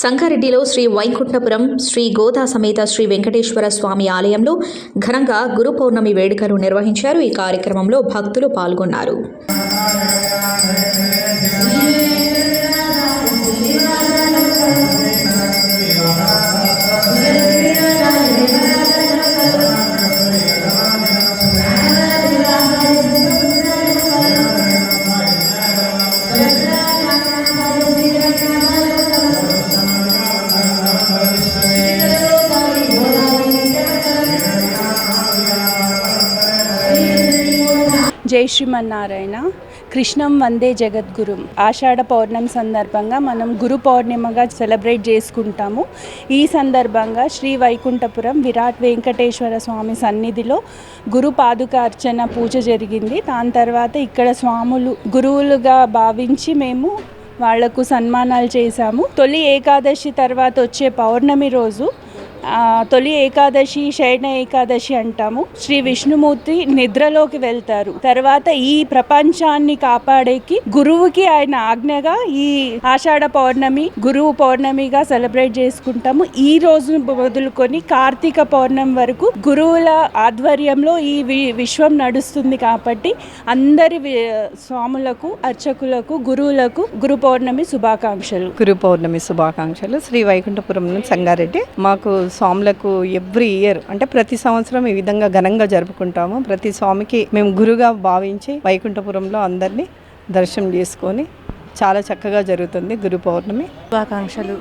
సంగారెడ్డిలో శ్రీ వైకుంఠపురం శ్రీ గోదా సమేత శ్రీ వెంకటేశ్వర స్వామి ఆలయంలో ఘనంగా గురు పౌర్ణమి వేడుకలు నిర్వహించారు. ఈ కార్యక్రమంలో భక్తులు పాల్గొన్నారు. జై శ్రీమన్నారాయణ. కృష్ణం వందే జగద్గురు. ఆషాఢ పౌర్ణమి సందర్భంగా మనం గురు పౌర్ణిమగా సెలబ్రేట్ చేసుకుంటాము. ఈ సందర్భంగా శ్రీ వైకుంఠపురం విరాట్ వెంకటేశ్వర స్వామి సన్నిధిలో గురు పాదుక అర్చన పూజ జరిగింది. దాని తర్వాత ఇక్కడ స్వాములు గురువులుగా భావించి మేము వాళ్లకు సన్మానాలు చేశాము. తొలి ఏకాదశి తర్వాత వచ్చే పౌర్ణమి రోజు తొలి ఏకాదశి శయన ఏకాదశి అంటాము. శ్రీ విష్ణుమూర్తి నిద్రలోకి వెళ్తారు. తర్వాత ఈ ప్రపంచాన్ని కాపాడేకి గురువుకి ఆయన ఆజ్ఞగా ఈ ఆషాఢ పౌర్ణమి గురువు పౌర్ణమిగా సెలబ్రేట్ చేసుకుంటాము. ఈ రోజు మొదలుకొని కార్తీక పౌర్ణమి వరకు గురువుల ఆధ్వర్యంలో ఈ విశ్వం నడుస్తుంది. కాబట్టి అందరి స్వాములకు, అర్చకులకు, గురువులకు గురు పౌర్ణమి శుభాకాంక్షలు. గురు పౌర్ణమి శుభాకాంక్షలు. శ్రీ వైకుంఠపురం సంగారెడ్డి. మాకు స్వాములకు ఎవ్రీ ఇయర్ అంటే ప్రతి సంవత్సరం ఈ విధంగా ఘనంగా జరుపుకుంటాము. ప్రతి స్వామికి మేము గురుగా భావించి వైకుంఠపురంలో అందరినీ దర్శనం చేసుకొని చాలా చక్కగా జరుగుతుంది గురు పౌర్ణమి. శుభాకాంక్షలు.